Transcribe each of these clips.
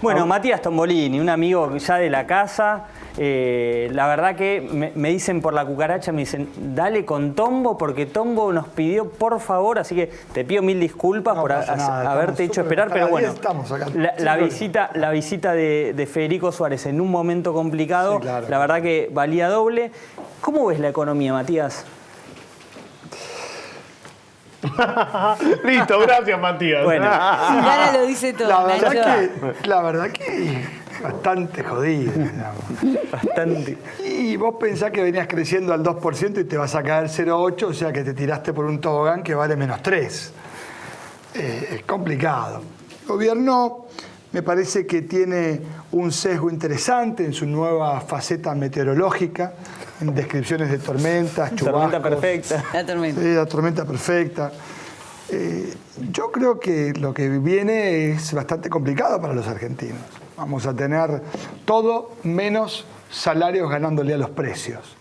Bueno, Matías Tombolini, un amigo ya de la casa. La verdad que me dicen por la cucaracha, me dicen, dale con Tombo, porque Tombo nos pidió por favor, así que te pido mil disculpas por haberte hecho esperar, pero bueno, la visita de Federico Suárez en un momento complicado, sí, claro, la verdad que valía doble. ¿Cómo ves la economía, Matías? Listo, gracias, Matías. Bueno, Gara lo dice todo. La verdad que bastante jodido, digamos. Bastante. Y vos pensás que venías creciendo al 2% y te vas a caer 0,8%, o sea que te tiraste por un tobogán que vale -3%. Es complicado. El gobierno me parece que tiene un sesgo interesante en su nueva faceta meteorológica, en descripciones de tormentas, chubascos. Tormenta perfecta. La tormenta. Sí, la tormenta perfecta. Yo creo que lo que viene es bastante complicado para los argentinos. Vamos a tener todo menos salarios ganándole a los precios.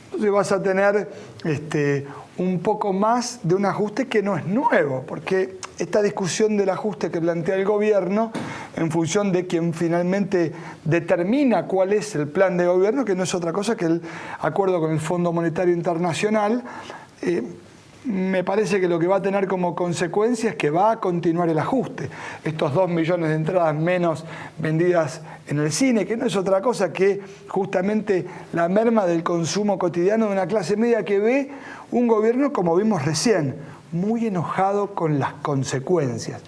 Entonces vas a tener un poco más de un ajuste que no es nuevo, porque esta discusión del ajuste que plantea el gobierno en función de quien finalmente determina cuál es el plan de gobierno, que no es otra cosa que el acuerdo con el Fondo Monetario Internacional, me parece que lo que va a tener como consecuencia es que va a continuar el ajuste. Estos 2 millones de entradas menos vendidas en el cine, que no es otra cosa que justamente la merma del consumo cotidiano de una clase media que ve un gobierno, como vimos recién, muy enojado con las consecuencias.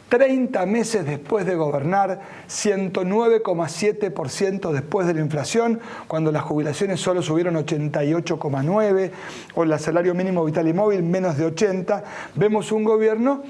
30 meses después de gobernar, 109,7% después de la inflación, cuando las jubilaciones solo subieron 88,9%, o el salario mínimo vital y móvil menos de 80%, vemos un gobierno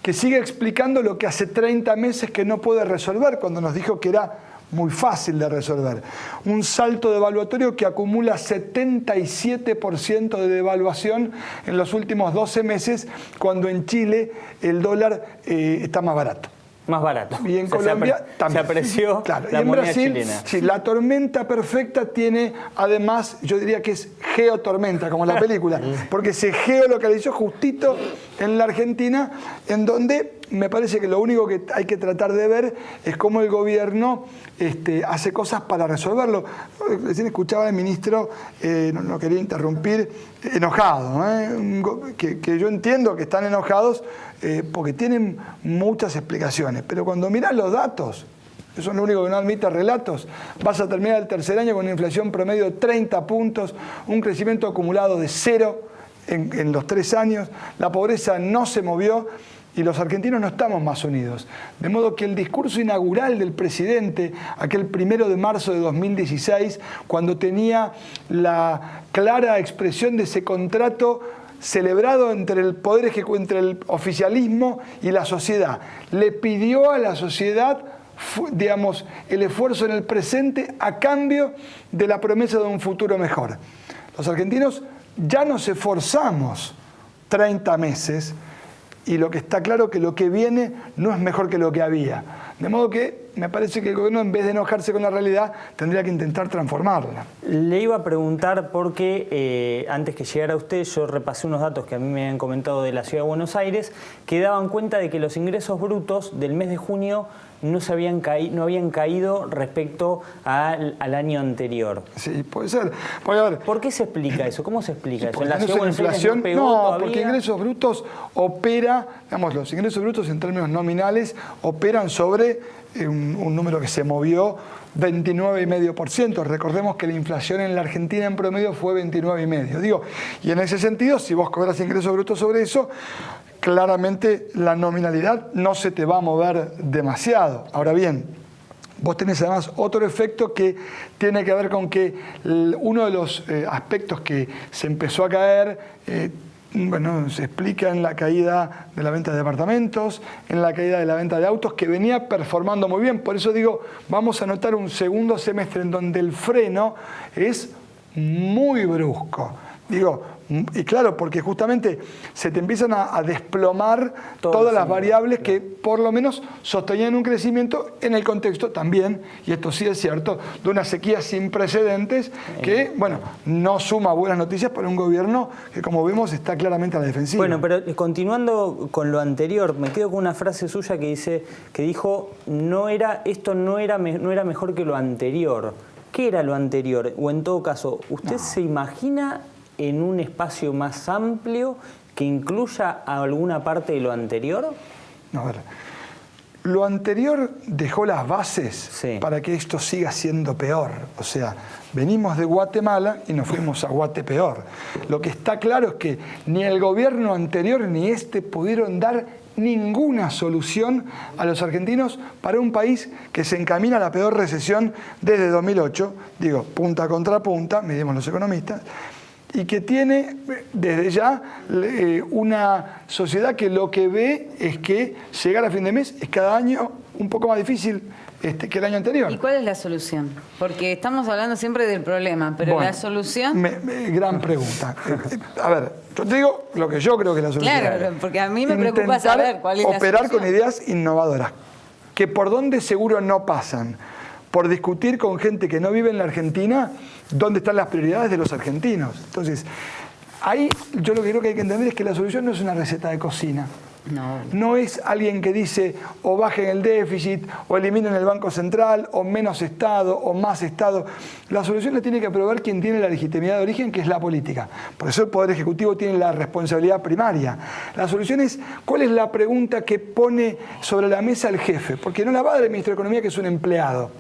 que sigue explicando lo que hace 30 meses que no puede resolver, cuando nos dijo que era muy fácil de resolver. Un salto devaluatorio que acumula 77% de devaluación en los últimos 12 meses, cuando en Chile el dólar está más barato. Más barato. Y en Colombia también. Se apreció claro. la y en moneda Brasil, chilena. sí, la tormenta perfecta tiene, además, yo diría que es geotormenta, como en la película, porque se geolocalizó justito en la Argentina, en donde me parece que lo único que hay que tratar de ver es cómo el gobierno hace cosas para resolverlo. Recién escuchaba al ministro, no quería interrumpir, enojado, que yo entiendo que están enojados porque tienen muchas explicaciones, pero cuando mirás los datos, eso es lo único que no admite relatos, vas a terminar el tercer año con una inflación promedio de 30 puntos, un crecimiento acumulado de 0 en los 3 años, la pobreza no se movió, y los argentinos no estamos más unidos. De modo que el discurso inaugural del presidente, aquel 1 de marzo de 2016, cuando tenía la clara expresión de ese contrato celebrado entre el poder ejecutivo, entre el oficialismo y la sociedad, le pidió a la sociedad, digamos, el esfuerzo en el presente a cambio de la promesa de un futuro mejor. Los argentinos ya nos esforzamos 30 meses, y lo que está claro es que lo que viene no es mejor que lo que había. De modo que me parece que el gobierno, en vez de enojarse con la realidad, tendría que intentar transformarla. Le iba a preguntar porque antes que llegara usted, yo repasé unos datos que a mí me habían comentado de la Ciudad de Buenos Aires, que daban cuenta de que los ingresos brutos del mes de junio no habían caído respecto al año anterior. Sí, puede ser. A ver, ¿por qué se explica eso? ¿Cómo se explica eso? ¿En la Ciudad de Buenos Aires no pegó todavía? Porque ingresos brutos opera, digamos, los ingresos brutos en términos nominales operan sobre un número que se movió 29,5%. Recordemos que la inflación en la Argentina en promedio fue 29,5%. Y en ese sentido, si vos cobras ingresos brutos sobre eso, claramente la nominalidad no se te va a mover demasiado. Ahora bien, vos tenés además otro efecto que tiene que ver con que uno de los aspectos que se empezó a caer, se explica en la caída de la venta de departamentos, en la caída de la venta de autos, que venía performando muy bien. Por eso digo, vamos a notar un segundo semestre en donde el freno es muy brusco. Digo, Y claro, porque justamente se te empiezan a desplomar todas las variables que por lo menos sostenían un crecimiento en el contexto también, y esto sí es cierto, de una sequía sin precedentes que, bueno, no suma buenas noticias para un gobierno que, como vemos, está claramente a la defensiva. Bueno, pero continuando con lo anterior, me quedo con una frase suya que dijo, esto no era mejor que lo anterior. ¿Qué era lo anterior? O en todo caso, ¿usted se imagina en un espacio más amplio que incluya alguna parte de lo anterior? No, a ver, lo anterior dejó las bases para que esto siga siendo peor. O sea, venimos de Guatemala y nos fuimos a Guatepeor. Lo que está claro es que ni el gobierno anterior ni este pudieron dar ninguna solución a los argentinos para un país que se encamina a la peor recesión desde 2008, digo, punta contra punta, medimos los economistas, y que tiene desde ya una sociedad que lo que ve es que llegar a fin de mes es cada año un poco más difícil que el año anterior. ¿Y cuál es la solución? Porque estamos hablando siempre del problema, pero bueno, la solución... gran pregunta. A ver, yo te digo lo que yo creo que es la solución. Claro, porque a mí me preocupa saber cuál es la solución. Operar con ideas innovadoras, que por donde seguro no pasan. Por discutir con gente que no vive en la Argentina dónde están las prioridades de los argentinos. Entonces, ahí yo lo que creo que hay que entender es que la solución no es una receta de cocina. No es alguien que dice o bajen el déficit, o eliminen el Banco Central, o menos Estado, o más Estado. La solución la tiene que aprobar quien tiene la legitimidad de origen, que es la política. Por eso el Poder Ejecutivo tiene la responsabilidad primaria. La solución es, ¿cuál es la pregunta que pone sobre la mesa el jefe? Porque no la va a dar el Ministro de Economía, que es un empleado.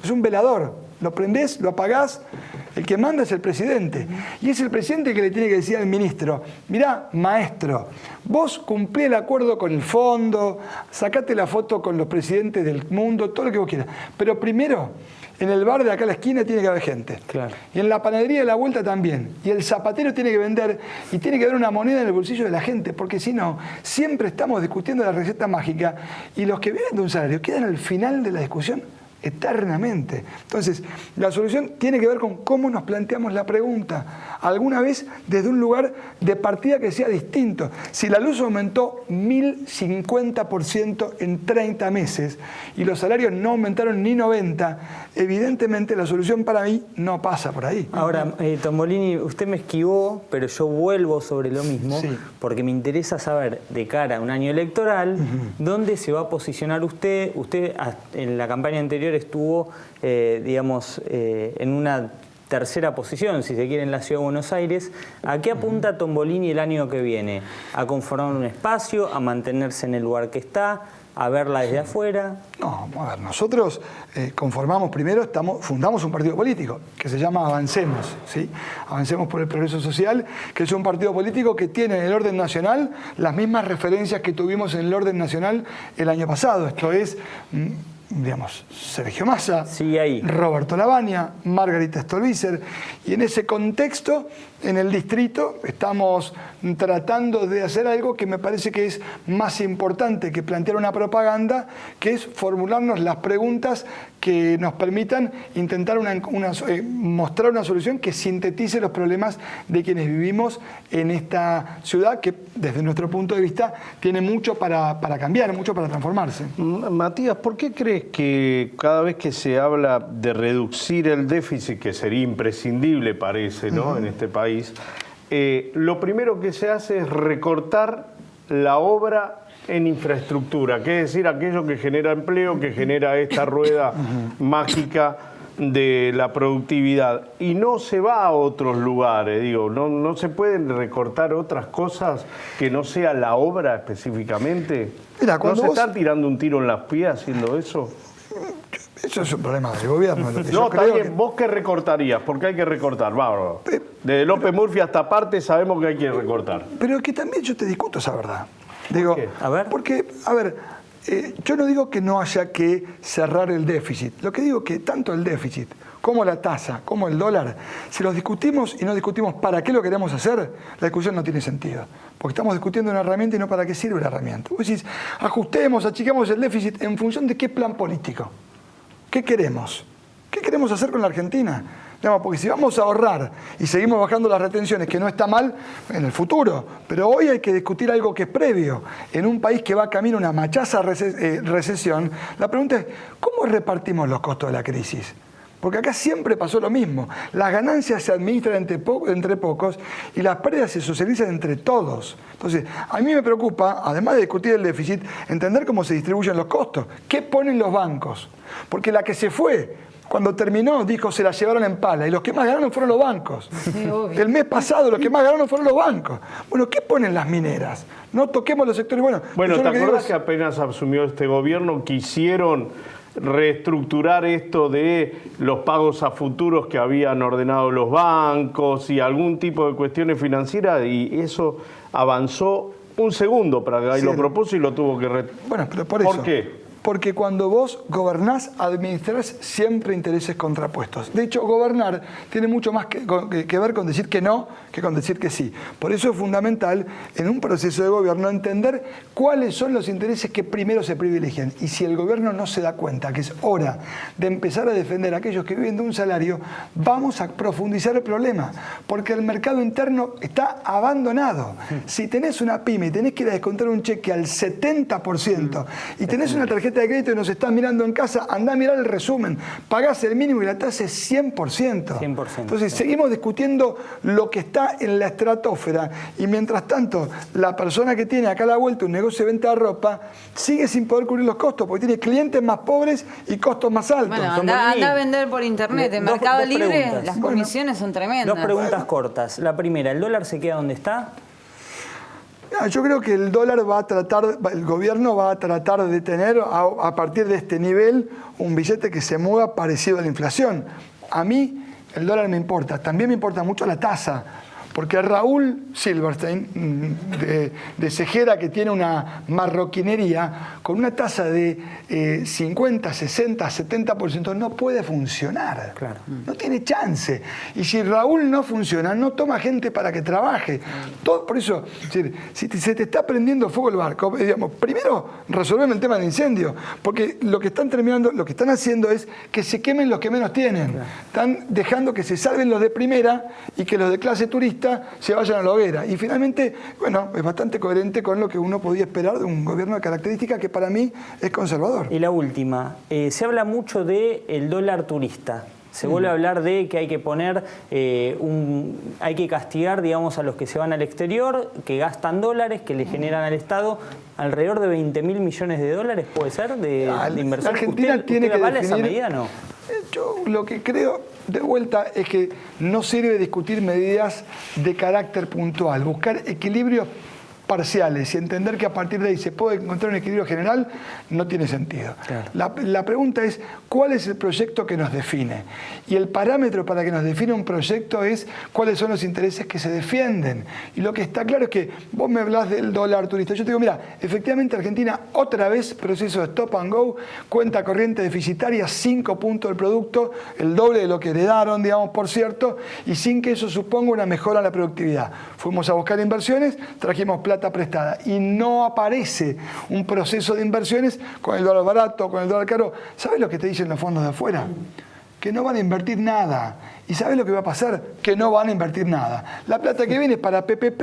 Es un velador. Lo prendés, lo apagás. El que manda es el presidente. Y es el presidente que le tiene que decir al ministro, mirá, maestro, vos cumplí el acuerdo con el fondo, sacate la foto con los presidentes del mundo, todo lo que vos quieras. Pero primero, en el bar de acá a la esquina tiene que haber gente. Claro. Y en la panadería de la vuelta también. Y el zapatero tiene que vender y tiene que haber una moneda en el bolsillo de la gente, porque si no, siempre estamos discutiendo la receta mágica y los que viven de un salario quedan al final de la discusión eternamente. Entonces, la solución tiene que ver con cómo nos planteamos la pregunta. Alguna vez desde un lugar de partida que sea distinto. Si la luz aumentó 1050% en 30 meses y los salarios no aumentaron ni 90, evidentemente la solución para mí no pasa por ahí. Ahora, Tombolini, usted me esquivó, pero yo vuelvo sobre lo mismo, porque me interesa saber, de cara a un año electoral, dónde se va a posicionar usted. Usted en la campaña anterior estuvo, digamos, en una tercera posición, si se quiere, en la Ciudad de Buenos Aires. ¿A qué apunta Tombolini el año que viene? ¿A conformar un espacio? ¿A mantenerse en el lugar que está? ¿A verla desde afuera? No, a ver, nosotros conformamos primero, fundamos un partido político que se llama Avancemos, ¿sí? Avancemos por el Progreso Social, que es un partido político que tiene en el orden nacional las mismas referencias que tuvimos en el orden nacional el año pasado. Esto es, digamos, Sergio Massa, Roberto Lavagna, Margarita Stolbizer, y en ese contexto, en el distrito, estamos tratando de hacer algo que me parece que es más importante que plantear una propaganda, que es formularnos las preguntas que nos permitan intentar mostrar una solución que sintetice los problemas de quienes vivimos en esta ciudad, que desde nuestro punto de vista tiene mucho para cambiar, mucho para transformarse. Matías, ¿por qué crees que cada vez que se habla de reducir el déficit, que sería imprescindible, parece, ¿no?, en este país, lo primero que se hace es recortar la obra en infraestructura, que es decir, aquello que genera empleo, que genera esta rueda mágica de la productividad, y no se va a otros lugares? Digo, no se pueden recortar otras cosas que no sea la obra específicamente. Mira, ¿no se está tirando un tiro en las pies haciendo eso? Eso es un problema del gobierno. No, está bien. ¿Vos qué recortarías? Porque hay que recortar, bárbaro. Desde López Murphy hasta parte sabemos que hay que recortar. Pero que también yo te discuto esa verdad. Digo, ¿por qué? A ver. Porque, a ver, yo no digo que no haya que cerrar el déficit. Lo que digo es que tanto el déficit como la tasa, como el dólar, si los discutimos y no discutimos para qué lo queremos hacer, la discusión no tiene sentido. Porque estamos discutiendo una herramienta y no para qué sirve la herramienta. Vos decís, ajustemos, achiquemos el déficit en función de qué plan político. ¿Qué queremos? ¿Qué queremos hacer con la Argentina? Digamos, porque si vamos a ahorrar y seguimos bajando las retenciones, que no está mal en el futuro, pero hoy hay que discutir algo que es previo. En un país que va camino a una machaza recesión, la pregunta es, ¿cómo repartimos los costos de la crisis? Porque acá siempre pasó lo mismo. Las ganancias se administran entre pocos y las pérdidas se socializan entre todos. Entonces, a mí me preocupa, además de discutir el déficit, entender cómo se distribuyen los costos. ¿Qué ponen los bancos? Porque la que se fue, cuando terminó, dijo, se la llevaron en pala. Y los que más ganaron fueron los bancos. Sí, obvio. El mes pasado, los que más ganaron fueron los bancos. Bueno, ¿qué ponen las mineras? No toquemos los sectores. Bueno, yo ¿te lo que acordás digo que apenas asumió este gobierno quisieron reestructurar esto de los pagos a futuros que habían ordenado los bancos y algún tipo de cuestiones financieras, y eso avanzó un segundo para que ahí Sí. lo propuso y lo tuvo que Bueno, pero por eso. ¿Por qué? Porque cuando vos gobernás, administrás siempre intereses contrapuestos. De hecho, gobernar tiene mucho más que ver con decir que no que con decir que sí. Por eso es fundamental en un proceso de gobierno entender cuáles son los intereses que primero se privilegian. Y si el gobierno no se da cuenta que es hora de empezar a defender a aquellos que viven de un salario, vamos a profundizar el problema. Porque el mercado interno está abandonado. Si tenés una pyme y tenés que ir a descontar un cheque al 70% y tenés una tarjeta de crédito y nos estás mirando en casa, andá a mirar el resumen, pagás el mínimo y la tasa es 100%. 100%. Entonces seguimos discutiendo lo que está en la estratosfera y mientras tanto la persona que tiene acá a la vuelta un negocio de venta de ropa sigue sin poder cubrir los costos porque tiene clientes más pobres y costos más altos. Bueno, Tomolini, anda a vender por internet. En dos Mercado Libre preguntas. las comisiones son tremendas. Dos preguntas cortas. La primera, ¿el dólar se queda donde está? Yo creo que el dólar el gobierno va a tratar de tener a partir de este nivel un billete que se mueva parecido a la inflación. A mí el dólar me importa, también me importa mucho la tasa. Porque Raúl Silverstein, de Cejera, que tiene una marroquinería, con una tasa de 50, 60, 70%, no puede funcionar. Claro. No tiene chance. Y si Raúl no funciona, no toma gente para que trabaje. Todo, por eso, si se te está prendiendo fuego el barco, digamos, primero resolveme el tema del incendio. Porque lo que están haciendo es que se quemen los que menos tienen. Claro. Están dejando que se salven los de primera y que los de clase turista se vayan a la hoguera. Y finalmente, bueno, es bastante coherente con lo que uno podía esperar de un gobierno de características que para mí es conservador. Y la última, se habla mucho del dólar turista. Se vuelve a hablar de que hay que poner, hay que castigar, digamos, a los que se van al exterior, que gastan dólares, que le generan al Estado alrededor de 20.000 millones de dólares, ¿puede ser? De inversión. La Argentina tiene que avala definir, esa medida, ¿no? Yo lo que creo, de vuelta, es que no sirve discutir medidas de carácter puntual. Buscar equilibrios parciales y entender que a partir de ahí se puede encontrar un equilibrio general no tiene sentido. Claro. La pregunta es, ¿cuál es el proyecto que nos define? Y el parámetro para que nos define un proyecto es cuáles son los intereses que se defienden. Y lo que está claro es que vos me hablás del dólar turista. Yo te digo, mira, efectivamente Argentina otra vez proceso de stop and go, cuenta corriente deficitaria, 5 puntos del producto, el doble de lo que heredaron, digamos, por cierto, y sin que eso suponga una mejora en la productividad. Fuimos a buscar inversiones, trajimos plata prestada y no aparece un proceso de inversiones con el dólar barato, con el dólar caro. ¿Sabes lo que te dicen los fondos de afuera? Que no van a invertir nada. ¿Y sabes lo que va a pasar? Que no van a invertir nada. La plata que viene es para PPP,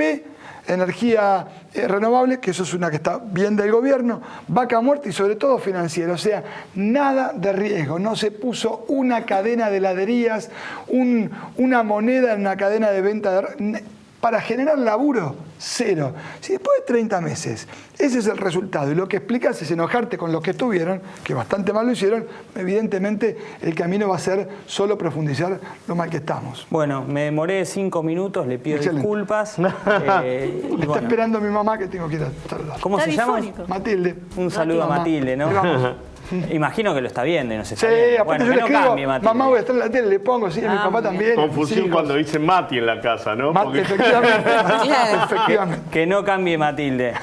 energía renovable, que eso es una que está bien del gobierno, vaca muerta y sobre todo financiera. O sea, nada de riesgo. No se puso una cadena de heladerías, una moneda en una cadena de venta para generar laburo, cero. Si después de 30 meses ese es el resultado y lo que explicas es enojarte con los que estuvieron, que bastante mal lo hicieron, evidentemente el camino va a ser solo profundizar lo mal que estamos. Bueno, me demoré 5 minutos, le pido disculpas. Me está esperando mi mamá que tengo que ir a saludar. ¿Cómo se llama? Matilde. Un saludo a Matilde, ¿no? Imagino que lo está viendo y no se está Sí, viendo. aparte Bueno, yo le escribo, Matilde. mamá voy a estar en la tele, le pongo, sí, a mi papá también. Confusión sí, cuando dicen Mati en la casa, ¿no? Efectivamente. Que no cambie Matilde.